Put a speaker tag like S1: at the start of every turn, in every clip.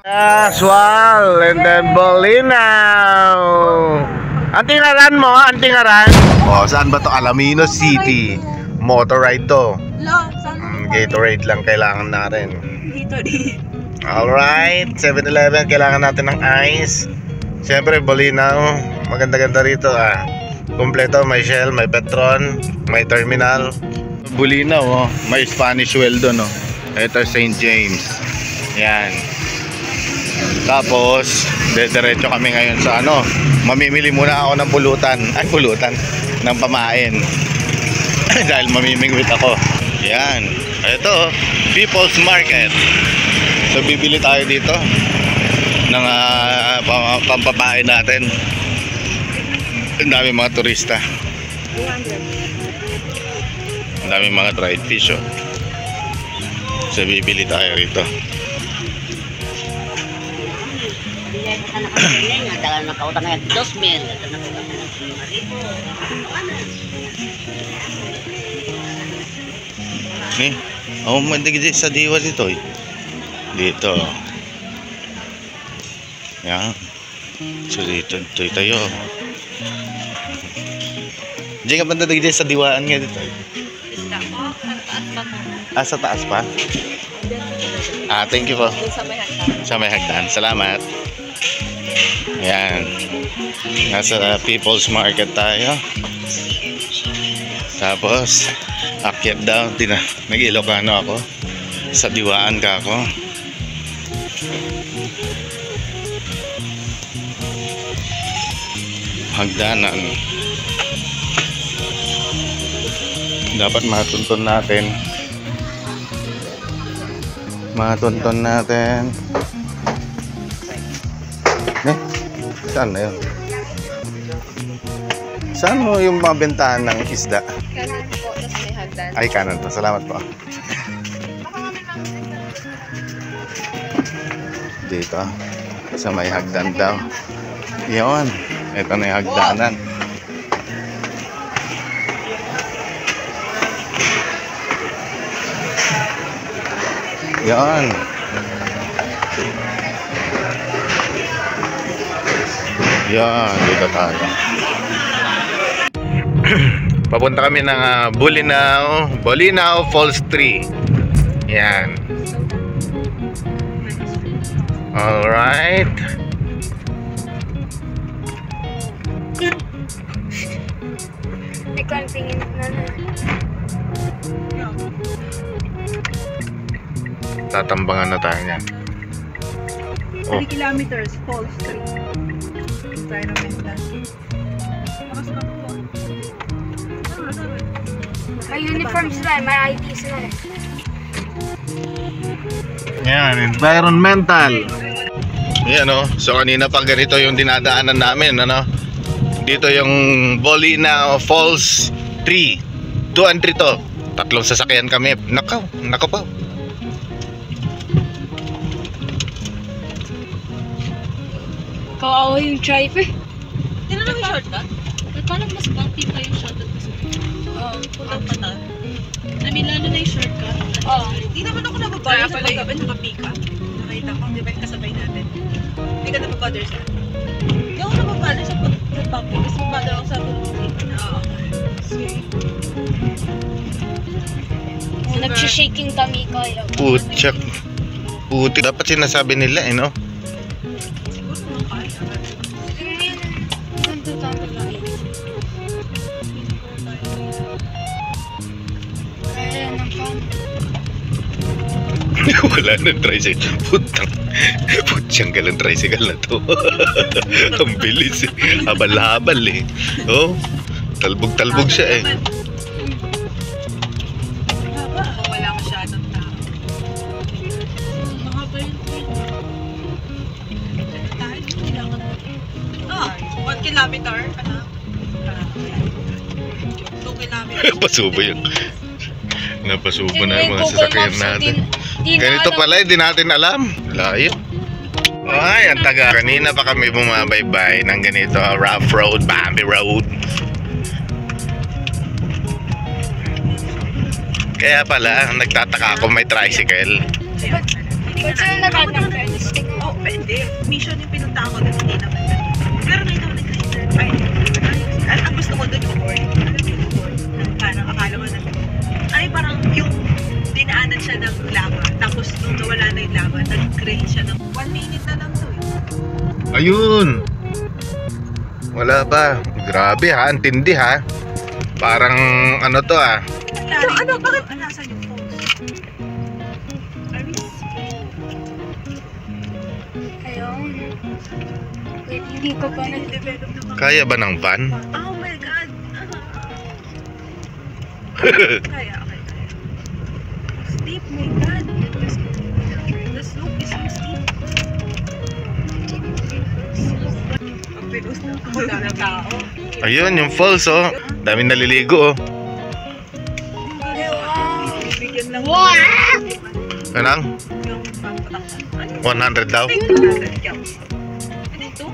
S1: Aswal and then Bolinao. Antingaran mo, antingaran. Oh, saan ba to? Alaminos City. Motor ride to. Gatorade lang kailangan natin. Alright, 7-Eleven, kailangan natin ng ice. Siyempre, Bolinao. Maganda-ganda rito ah. Kompleto, may Shell, may Petron, may terminal. Bolinao, oh. May Spanish well doon, oh. Ito St. James. Yan. Tapos, diretso kami ngayon sa ano. Mamimili muna ako ng pulutan. Ay, pulutan. Ng pamain. Dahil mamimingwit ako. Yan. Ito, People's Market. So, bibili tayo dito ng pampapain natin. Ang dami mga turista. 200. Ang dami mga dried fish, oh. So, bibili tayo rito. Nih, oh, mandigit sa diwa dito eh. Dito. Yan. So dito tayo. Diyan ka banda digit sa diwaan nga dito. Ah, sa taas pa? Ah, thank you po. Sa may hagdan. Salamat. Yan. Nasa People's Market tayo. Tapos akyat daw. Nag-Ilocano ako. Sa diwaan ka ako. Hagdanan. Dapat matuntun natin. Matuntun natin. Saan na yun? Saan mo yung mabentahan ng isda?
S2: Kanan po, tapos may hagdan.
S1: Ay, kanan to. Salamat po. Dito. Sa may hagdan daw. Yun. Ito na yung hagdanan. Yun. Yan, dito tayo. Papunta kami ng Bolinao Falls 3. Yan. Alright.
S2: Ikaw ang tingin na na.
S1: Tatambangan na tayo niyan.
S3: 3 kilometers, Falls 3. Environmental.
S2: May uniform sila, may ID sila.
S1: Yan, environmental. Yan, oh. So kanina pa ganito yung dinadaanan namin, ano? Dito yung Bolinao Falls 3. 2 and 3 to. 3 sasakyan kami. Nakaw pa.
S2: Kawawa yung driver.
S3: Hindi na naman shortcut? Parang mas bumpy pa yung shortcut kasi. Oo, pulang pata. I mean, lalo na yung shortcut.
S2: Oo.
S3: Hindi naman ako nababala sa paggabi, nakapika. Nakita ko, di ba yung kasabay natin? Hindi ka nababother sa Hindi ako nababala sa pag-bumpy kasi mabother ako sa pag-bumpy. Oo.
S2: Nagsha-shaking kami kaya.
S1: Putyak. Puti. Dapat sinasabi nila, eh, no? Wala nang tricycle. Putyang galang tricycle na to. Ang bilis eh. Habal-habal eh. Oh, talbog-talbog siya eh.
S3: Wala masyadong tao. Mahaba yun. 1 kilometer. 2 kilometers.
S1: Pasubo yun. Napasubo na yung mga sasakyan natin. Ganito pala, hindi natin alam. Layo. Ay, ang taga. Kanina pa kami bumabaybay ng ganito, rough road, bumpy road. Kaya pala, nagtataka ako may tricycle.
S2: Ba't sila nagtatang stick?
S3: Oh, pwede. Mission yung pinunta ko doon, hindi naman ganun. Pero may naman nag-reason. Ay, ang gusto ko doon yung board. Alam mo yung board? Parang akala mo na, ay parang yung dinaanan siya ng lava. Tapos nung nawala na yung lava, nag-create siya ng 1 minute na lang to eh.
S1: Ayun! Wala ba? Grabe ha, antindi ha. Parang ano to ah.
S3: Ano? Bakit? Nasaan yung phone?
S2: Ayun. Wait, hindi ko pa
S3: Develop naman.
S1: Kaya ba ng van?
S3: Oh my God! Kaya. Steep, my God! The slope is so steep. Ang pinost na ako ng tao.
S1: Ayun, yung falls oh. Daming naliligo oh.
S3: Bibigyan lang
S2: Wow!
S1: Anong?
S3: yung papatak.
S1: 100 daw?
S3: Ano ito?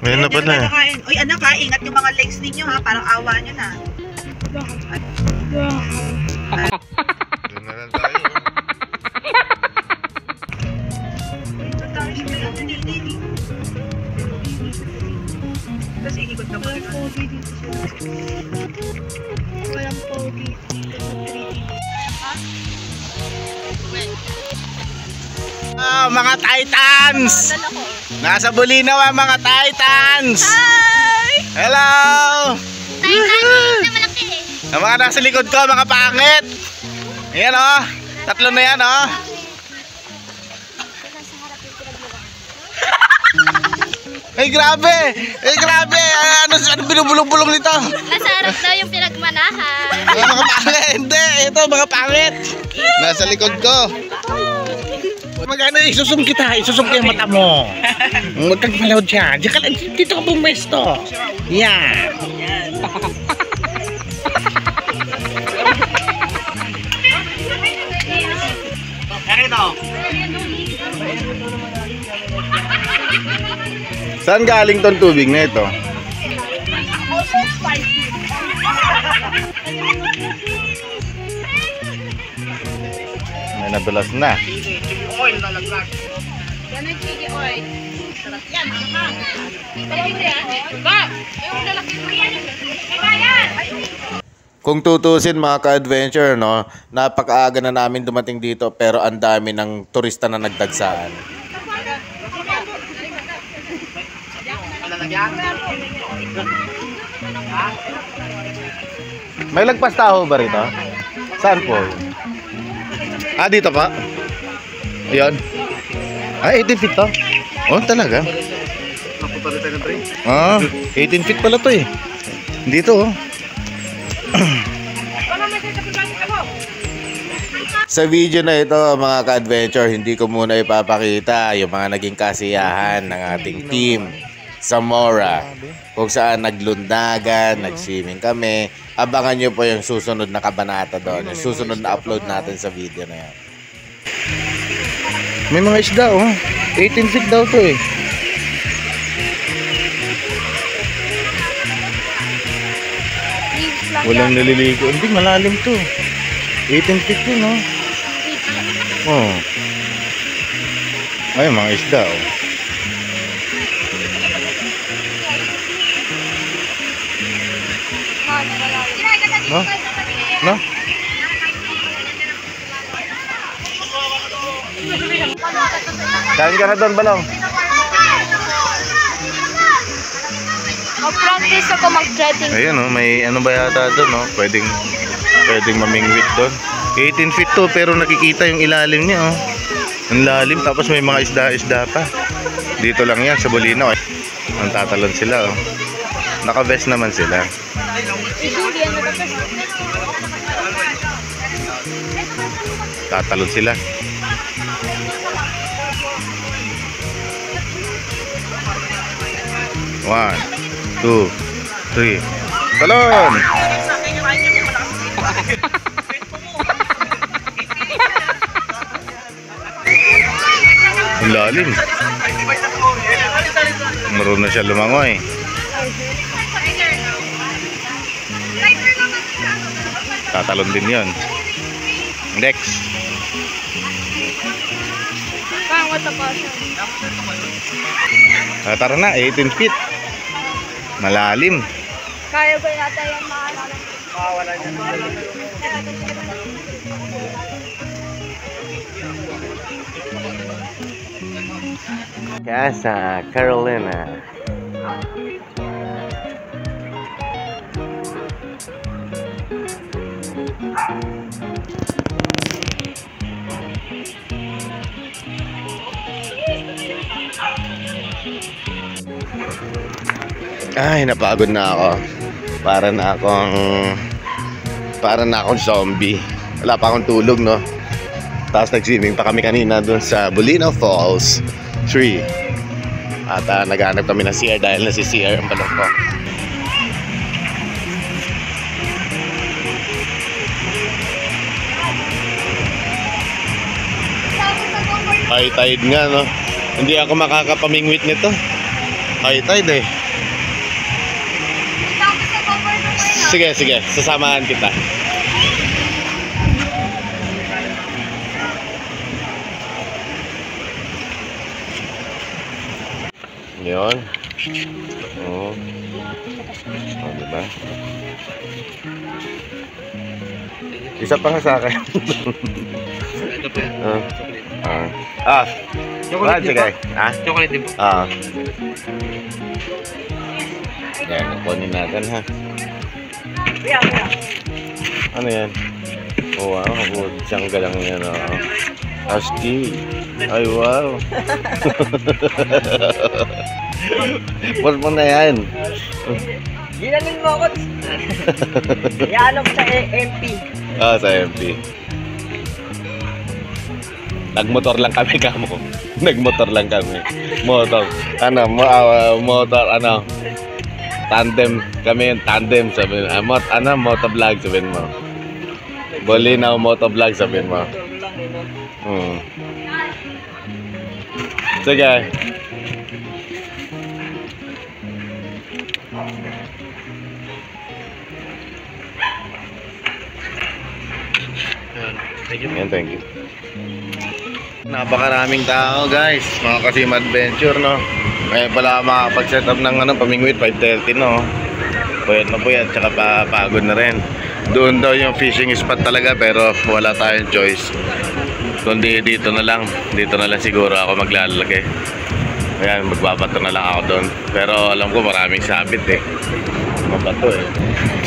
S1: Ayun na pala.
S3: Uy anak ha, ingat yung mga legs ninyo ha, parang awa nyo na.
S1: Doon na lang tayo.
S3: Tapos ikikot ka muna.
S2: Walang pogi dito sa 3D.
S1: Mga Titans! Nasa Bulinaw ang mga Titans!
S3: Hi!
S1: Hello!
S2: Titanic na malaki eh.
S1: Ang mga nasa likod ko, mga pangit! Ayan oh! Tatlo na yan oh!
S2: Nasa harap yung pinaglaro.
S1: Ay grabe! Ay grabe! Ano binubulong-bulong nito?
S2: Nasa harap daw yung pinagmanahan.
S1: Mga pangit! Hindi! Ito mga pangit! Nasa likod ko! Magkano isusum kita? Isusum ko yung mata mo! Huwag kang malaw dyan! Diyan ka lang! Dito ka bumesto! Yan! Saan galing tong tubig na ito? May nadulas na.
S3: Yan ang chili oil. Sarap yan, mga. Kaya mo yan. Ba? Yung lalaki mo yan. Kabayan!
S1: Kung tutusin mga ka-adventure, no, napakaaga na namin dumating dito pero ang dami ng turista na nagdagsaan. May lagpas taho ba rito? Saan po? Ah, dito pa? Ayan. Ah, 18 feet to? Oh, talaga? Ah, 18 feet pala to eh. Dito oh. Sa video na ito mga ka-adventure, hindi ko muna ipapakita yung mga naging kasiyahan ng ating team sa Mora, kung saan naglundagan, nag-swimming kami. Abangan nyo po yung susunod na kabanata doon, yung susunod na upload natin sa video na yan. May mga isda oh, 18 feet daw to eh. Walang naliligo. Hindi, malalim to. 18 feet yun, oh. Oh. Ay, mga isda, oh. No? No? Kain ka na doon, Balong.
S2: Mag-practice ako mag-jetting.
S1: Ayun oh, may ano ba yata doon oh, pwedeng mamingwit doon. 18 feet to pero nakikita yung ilalim niya oh. Ang lalim tapos may mga isda-isda pa. Dito lang yan sa Bulinaw eh. Ang tatalon sila oh. Naka-vest naman sila. Tatalon sila. One, 2, 3. Talon! Ang lalim. Marunong na siya lumangoy. Tatalon din yon. Next.
S2: Pangat pa siya.
S1: Tara na, 18 feet. Malalim.
S2: Kaya ba yata yung maalala?
S1: Casa Carolina. Ay, napagod na ako. Para na akong zombie. Wala pa akong tulog, no? Tapos nag-swimming pa kami kanina dun sa Bulinaw Falls 3. At naghanap kami ng CR dahil na si CR ang balong ko. High tide nga, no? Hindi ako makakapamingwit nito. High tide eh. Sige, sige. Sasamahan kita. Yun. Oo. Oh, diba? Isa pa nga sa akin.
S4: Chocolate
S1: sige.
S4: Chocolate din po.
S1: Yan, kunin natin ha. Ano yan? Oh, wow. Siyang galang yan. Husky. Ay, wow. Post mo na yan.
S4: Ginalin mo ako. Iyaano ko sa MP.
S1: Sa MP. Nagmotor lang kami kamo. Nagmotor lang kami. Motor. Motor, tandem kami, tandem sabihin. Motovlog sabihin mo. Bulinaw motovlog sabihin mo. Sige. Thank you. Napakaraming tao, guys. Mga Kasim Adventure, no? Ngayon pala makapag-set up ng pamingwit 5:30, no? Puyat na puyat, tsaka pagod na rin. Doon daw yung fishing spot talaga, pero wala tayong choice. Kundi dito na lang siguro ako maglalagay. Ayan, magbabato na lang ako doon. Pero alam ko maraming sabit eh. Mabato eh.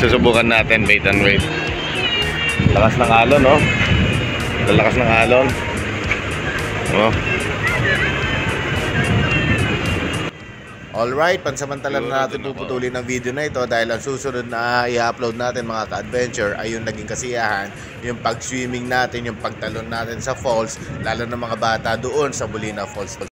S1: Susubukan natin, bait and wait. Lakas ng alon, no? Lalakas ng alon. Oh. Alright, pansamantala na natin puputulin ang video na ito dahil ang susunod na i-upload natin mga ka-adventure ay yung naging kasiyahan, yung pag-swimming natin, yung pagtalon natin sa falls, lalo ng mga bata doon sa Bulinaw Falls.